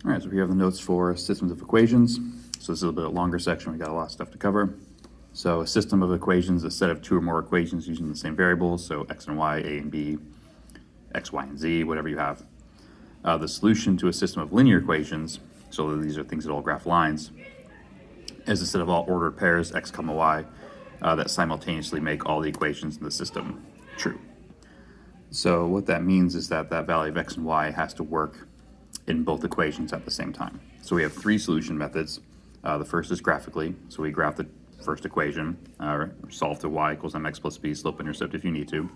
All right, so here are the notes for systems of equations. So this is a bit of a longer section. We got a lot of stuff to cover. So a system of equations is a set of two or more equations using the same variables. So x and y, a and b, x, y, and z, whatever you have. The solution to a system of linear equations, so these are things that all graph lines, is a set of all ordered pairs, x comma y, that simultaneously make all the equations in the system true. So what that means is that that value of x and y has to work in both equations at the same time. So we have three solution methods. The first is graphically. So we graph the first equation, solve to y equals mx plus b, slope-intercept if you need to.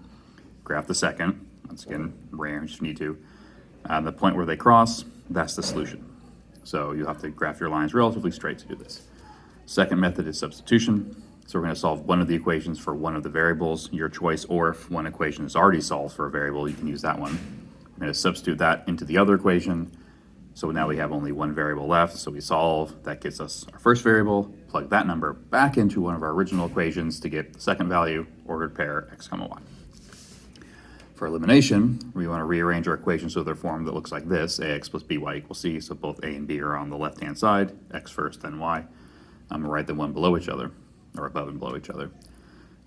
Graph the second, once again, rearrange if you need to. The point where they cross, that's the solution. So you have to graph your lines relatively straight to do this. Second method is substitution. So we're going to solve one of the equations for one of the variables, your choice, or if one equation is already solved for a variable, you can use that one. We're going to substitute that into the other equation. So now we have only one variable left. So we solve, that gets us our first variable, plug that number back into one of our original equations to get the second value, ordered pair, x comma y. For elimination, we want to rearrange our equations so they're formed that looks like this, ax plus by equals c. So both a and b are on the left-hand side, x first, then y. I'm going to write them one below each other, or above and below each other.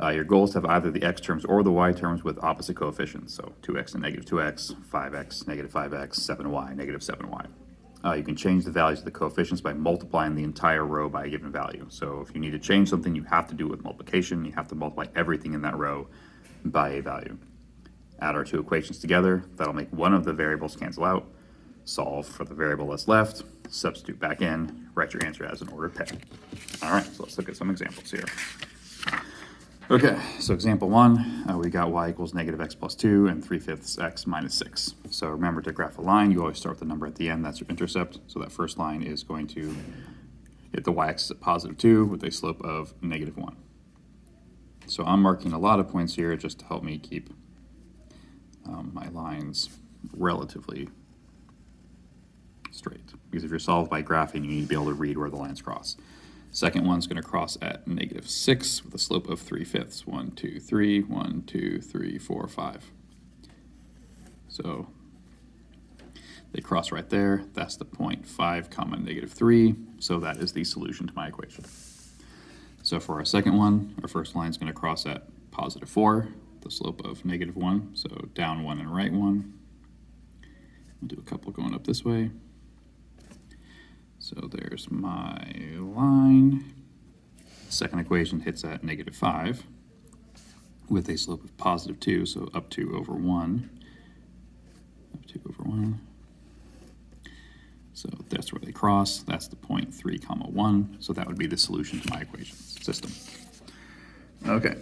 Your goal is to have either the x terms or the y terms with opposite coefficients. So 2x and negative 2x, 5x, negative 5x, 7y, negative 7y. You can change the values of the coefficients by multiplying the entire row by a given value. So if you need to change something, you have to do it with multiplication. You have to multiply everything in that row by a value. Add our two equations together. That'll make one of the variables cancel out. Solve for the variable that's left. Substitute back in. Write your answer as an ordered pair. All right, so let's look at some examples here. Okay, so example one, we got y equals negative x plus 2 and 3/5 x minus 6. So remember, to graph a line, you always start with the number at the end. That's your intercept. So that first line is going to hit the y-axis at positive 2 with a slope of negative 1. So I'm marking a lot of points here just to help me keep my lines relatively straight. Because if you're solved by graphing, you need to be able to read where the lines cross. Second one's going to cross at negative 6 with a slope of 3/5. 1, 2, 3, 1, 2, 3, 4, 5. So they cross right there. That's the point 5 comma negative 3. So that is the solution to my equation. So for our second one, our first line is going to cross at positive 4, the slope of negative 1. So down 1 and right 1. We'll do a couple going up this way. So there's my line. Second equation hits at negative 5 with a slope of positive 2, so up 2 over 1. Up 2 over 1. So that's where they cross. That's the point 3 comma 1. So that would be the solution to my equation system. Okay,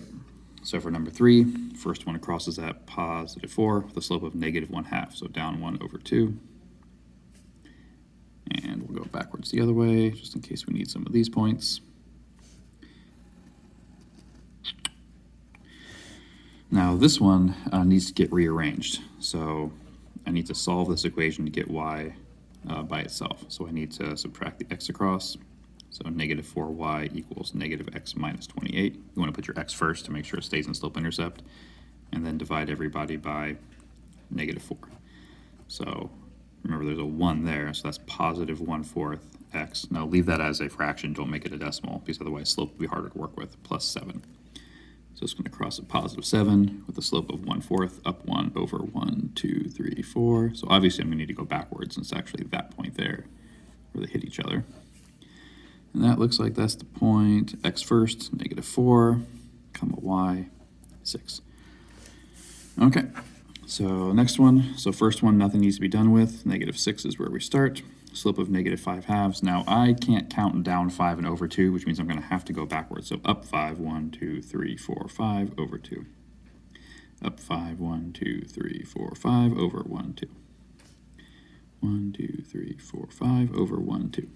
so for number 3, first one crosses at positive 4 with a slope of negative 1/2, so down 1 over 2. And we'll go backwards the other way, just in case we need some of these points. Now this one needs to get rearranged. So I need to solve this equation to get y by itself. So I need to subtract the x across. So negative 4y equals negative x minus 28. You want to put your x first to make sure it stays in slope-intercept. And then divide everybody by negative 4. So remember, there's a 1 there, so that's positive 1/4 x. Now leave that as a fraction, don't make it a decimal, because otherwise slope will be harder to work with, plus 7. So it's going to cross at positive 7 with a slope of 1/4, up 1 over 1, 2, 3, 4. So obviously I'm going to need to go backwards, and it's actually that point there where they hit each other. And that looks like that's the point x first, negative 4, comma y, 6. Okay. So next one, so first one, nothing needs to be done with. Negative 6 is where we start. Slope of negative 5/2. Now I can't count down 5 and over 2, which means I'm going to have to go backwards. So up 5, 1, 2, 3, 4, 5, over 2. Up 5, 1, 2, 3, 4, 5, over 1, 2. 1, 2, 3, 4, 5, over 1, 2.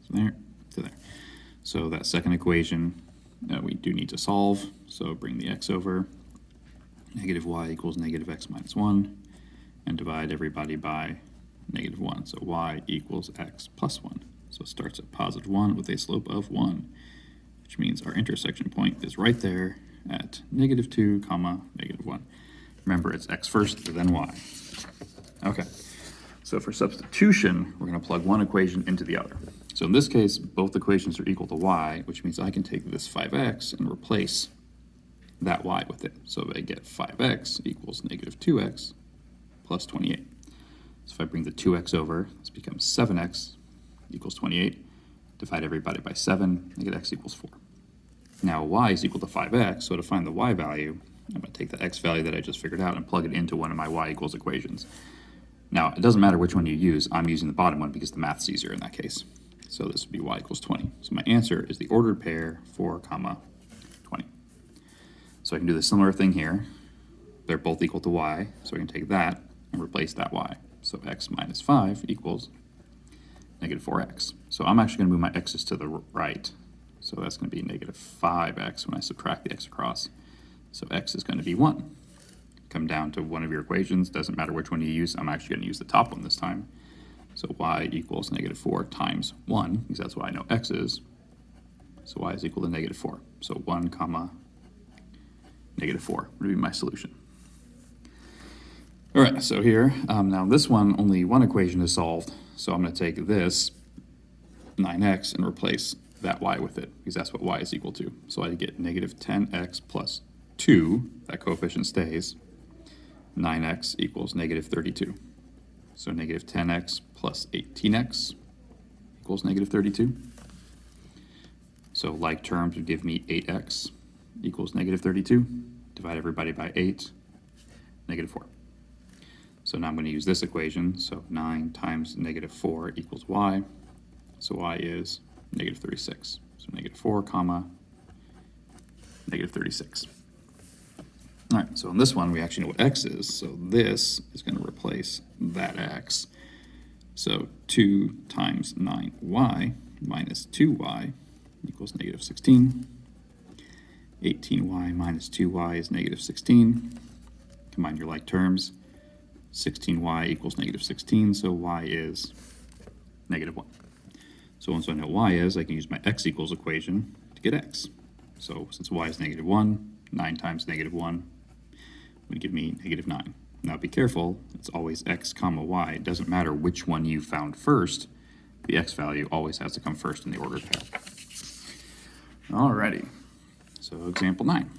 So there to there. So that second equation, we do need to solve, so bring the x over. Negative y equals negative x minus 1, and divide everybody by negative 1. So y equals x plus 1. So it starts at positive 1 with a slope of 1, which means our intersection point is right there at negative 2 comma negative 1. Remember, it's x first, then y. Okay, so for substitution, we're going to plug one equation into the other. So in this case, both equations are equal to y, which means I can take this 5x and replace that y with it. So I get 5x equals negative 2x plus 28. So if I bring the 2x over, this becomes 7x equals 28. Divide everybody by 7, I get x equals 4. Now y is equal to 5x, so to find the y value, I'm going to take the x value that I just figured out and plug it into one of my y equals equations. Now, it doesn't matter which one you use. I'm using the bottom one because the math's easier in that case. So this would be y equals 20. So my answer is the ordered pair 4, 20. So I can do the similar thing here. They're both equal to y, so I can take that and replace that y. So x minus 5 equals negative 4x. So I'm actually going to move my x's to the right. So that's going to be negative 5x when I subtract the x across. So x is going to be 1. Come down to one of your equations, doesn't matter which one you use. I'm actually going to use the top one this time. So y equals negative 4 times 1, because that's what I know x is. So y is equal to negative 4. So 1 comma negative 4 would be my solution. All right, so here, now this one, only one equation is solved. So I'm going to take this 9x and replace that y with it, because that's what y is equal to. So I get negative 10x plus 2, that coefficient stays. 9x equals negative 32. So negative 10x plus 18x equals negative 32. So like terms would give me 8x equals negative 32. Divide everybody by 8, negative 4. So now I'm going to use this equation. So 9 times negative 4 equals y. So y is negative 36. So negative 4 comma negative 36. All right, so in this one, we actually know what x is. So this is going to replace that x. So 2 times 9y minus 2y equals negative 16. 18y minus 2y is negative 16. Combine your like terms. 16y equals negative 16, so y is negative 1. So once I know what y is, I can use my x equals equation to get x. So since y is negative 1, 9 times negative 1 would give me negative 9. Now be careful, it's always x comma y. It doesn't matter which one you found first. The x value always has to come first in the ordered pair. Alrighty, so example 9.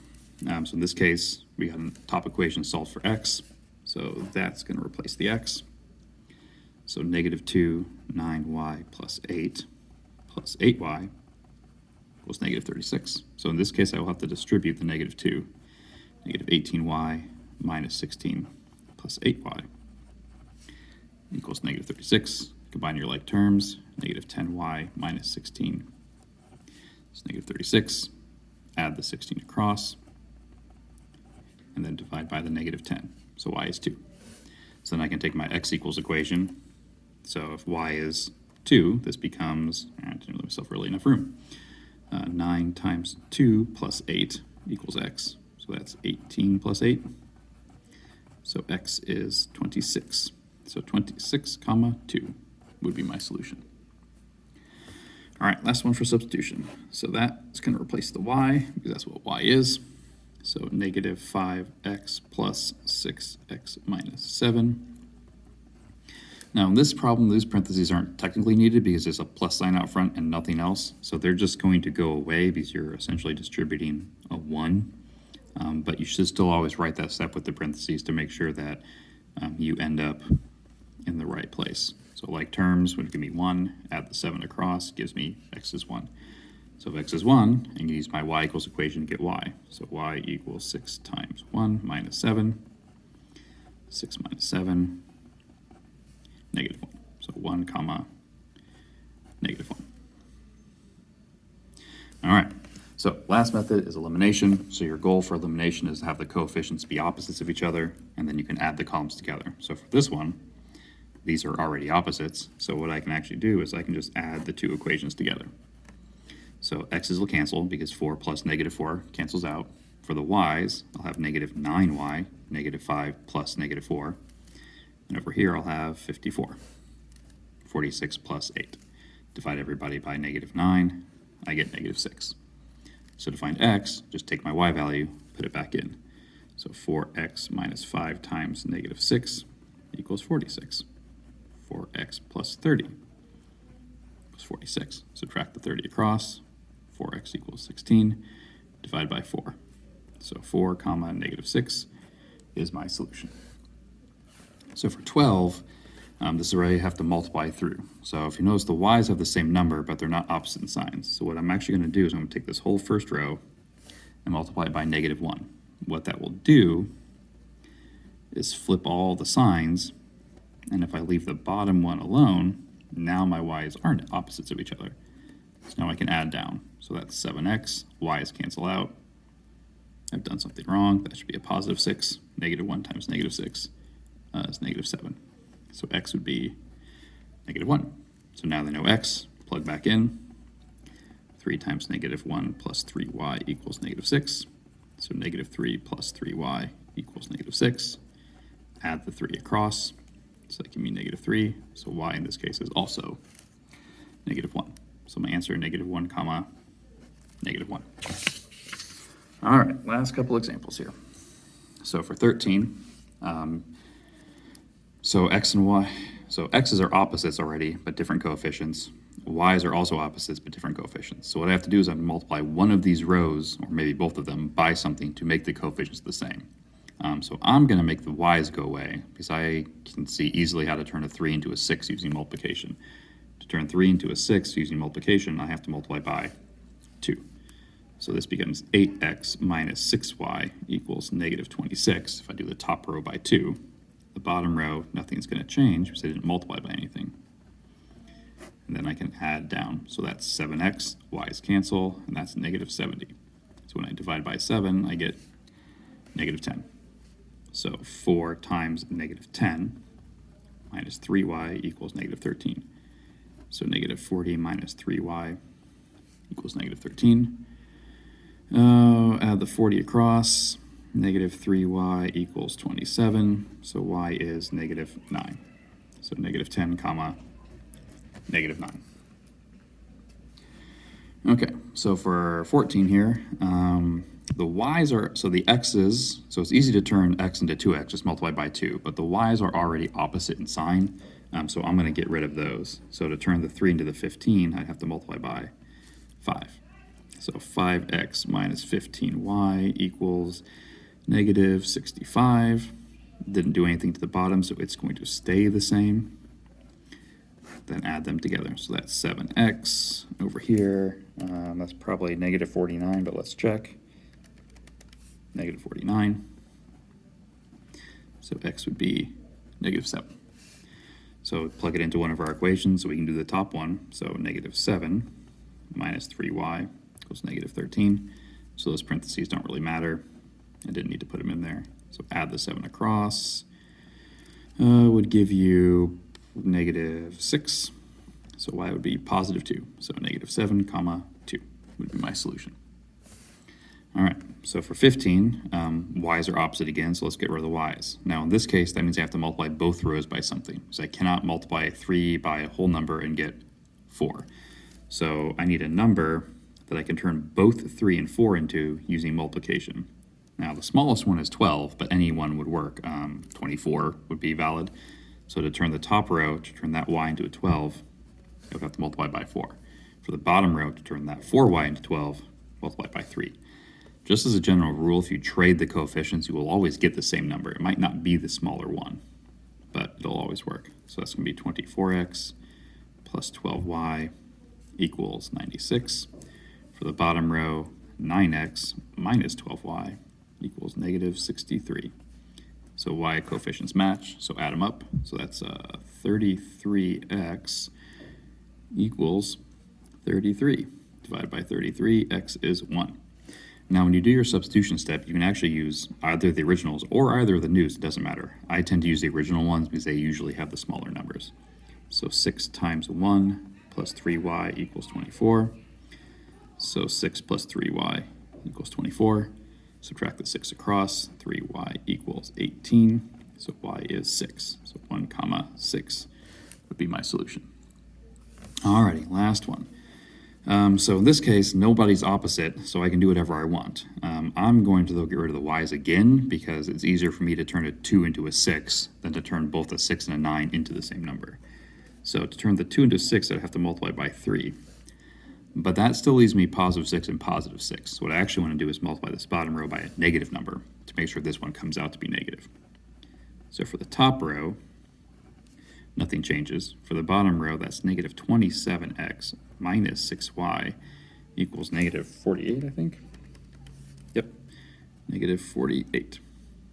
So in this case, we have a top equation solved for x. So that's going to replace the x. So negative 2, 9y plus 8 plus 8y equals negative 36. So in this case, I will have to distribute the negative 2. Negative 18y minus 16 plus 8y equals negative 36. Combine your like terms. Negative 10y minus 16 is negative 36. Add the 16 across. And then divide by the negative 10. So y is 2. So then I can take my x equals equation. So if y is 2, this becomes, I didn't leave myself really enough room. 9 times 2 plus 8 equals x. So that's 18 plus 8. So x is 26. So 26 comma 2 would be my solution. All right, last one for substitution. So that's going to replace the y, because that's what y is. So negative 5x plus 6x minus 7. Now in this problem, these parentheses aren't technically needed because there's a plus sign out front and nothing else. So they're just going to go away because you're essentially distributing a 1. But you should still always write that step with the parentheses to make sure that you end up in the right place. So like terms would give me 1, add the 7 across, gives me x is 1. So if x is 1, I can use my y equals equation to get y. So y equals 6 times 1 minus 7. 6 minus 7, negative 1. So 1 comma negative 1. All right. So last method is elimination. So your goal for elimination is to have the coefficients be opposites of each other, and then you can add the columns together. So for this one, these are already opposites. So what I can actually do is I can just add the two equations together. So x's will cancel because 4 plus negative 4 cancels out. For the y's, I'll have negative 9y, negative 5 plus negative 4. And over here, I'll have 54. 46 plus 8. Divide everybody by negative 9, I get negative 6. So to find x, just take my y value, put it back in. So 4x minus 5 times negative 6 equals 46. 4x plus 30 equals 46. Subtract the 30 across. 4x equals 16. Divide by 4. So 4 comma negative 6 is my solution. So for 12, this is where I have to multiply through. So if you notice, the y's have the same number, but they're not opposite in signs. So what I'm actually going to do is I'm going to take this whole first row and multiply it by negative 1. What that will do is flip all the signs, and if I leave the bottom one alone, now my y's aren't opposites of each other. So now I can add down. So that's 7x, y's cancel out. I've done something wrong. That should be a positive 6. Negative 1 times negative 6 is negative 7. So x would be negative 1. So now they know x, plug back in. 3 times negative 1 plus 3y equals negative 6. So negative 3 plus 3y equals negative 6. Add the 3 across. So that gives me negative 3. So y in this case is also negative 1. So my answer, negative 1 comma negative 1. All right, last couple examples here. So for 13, so x and y, so x's are opposites already, but different coefficients. Y's are also opposites, but different coefficients. So what I have to do is I have to multiply one of these rows, or maybe both of them, by something to make the coefficients the same. So I'm going to make the y's go away, because I can see easily how to turn a 3 into a 6 using multiplication. To turn 3 into a 6 using multiplication, I have to multiply by 2. So this becomes 8x minus 6y equals negative 26. If I do the top row by 2, the bottom row, nothing's going to change because I didn't multiply by anything. And then I can add down. So that's 7x, y's cancel, and that's negative 70. So when I divide by 7, I get negative 10. So 4 times negative 10 minus 3y equals negative 13. So negative 40 minus 3y equals negative 13. Add the 40 across. Negative 3y equals 27. So y is negative 9. So negative 10 comma negative 9. Okay, so for 14 here, the y's are, so the x's, so it's easy to turn x into 2x, just multiply by 2, but the y's are already opposite in sign, so I'm going to get rid of those. So to turn the 3 into the 15, I have to multiply by 5. So 5x minus 15y equals negative 65. Didn't do anything to the bottom, so it's going to stay the same. Then add them together. So that's 7x over here. That's probably negative 49, but let's check. Negative 49. So x would be negative 7. So plug it into one of our equations so we can do the top one. So negative 7 minus 3y equals negative 13. So those parentheses don't really matter. I didn't need to put them in there. So add the 7 across. Would give you negative 6. So y would be positive 2. So negative 7 comma 2 would be my solution. All right, so for 15, y's are opposite again, so let's get rid of the y's. Now in this case, that means I have to multiply both rows by something. So I cannot multiply 3 by a whole number and get 4. So I need a number that I can turn both 3 and 4 into using multiplication. Now the smallest one is 12, but any one would work. 24 would be valid. So to turn the top row, to turn that y into a 12, I would have to multiply by 4. For the bottom row, to turn that 4y into 12, multiply by 3. Just as a general rule, if you trade the coefficients, you will always get the same number. It might not be the smaller one, but it'll always work. So that's going to be 24x plus 12y equals 96. For the bottom row, 9x minus 12y equals negative 63. So y coefficients match, so add them up. So that's 33x equals 33. Divided by 33, x is 1. Now when you do your substitution step, you can actually use either the originals or either of the news, it doesn't matter. I tend to use the original ones because they usually have the smaller numbers. So 6 times 1 plus 3y equals 24. So 6 plus 3y equals 24. Subtract the 6 across, 3y equals 18. So y is 6. So 1 comma 6 would be my solution. Alrighty, last one. So in this case, nobody's opposite, so I can do whatever I want. I'm going to though get rid of the y's again because it's easier for me to turn a 2 into a 6 than to turn both a 6 and a 9 into the same number. So to turn the 2 into a 6, I'd have to multiply by 3. But that still leaves me positive 6 and positive 6. So what I actually want to do is multiply this bottom row by a negative number to make sure this one comes out to be negative. So for the top row, nothing changes. For the bottom row, that's negative 27x minus 6y equals negative 48, I think. Yep, negative 48.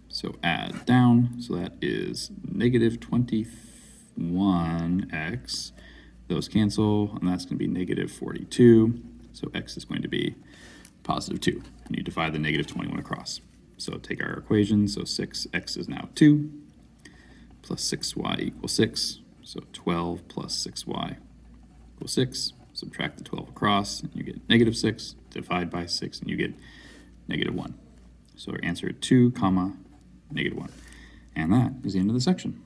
So add down, so that is negative 21x. Those cancel, and that's going to be negative 42. So x is going to be positive 2. And you divide the negative 21 across. So take our equation, so 6x is now 2, plus 6y equals 6. So 12 plus 6y equals 6. Subtract the 12 across, and you get negative 6. Divide by 6, and you get negative 1. So our answer is 2, comma, negative 1. And that is the end of the section.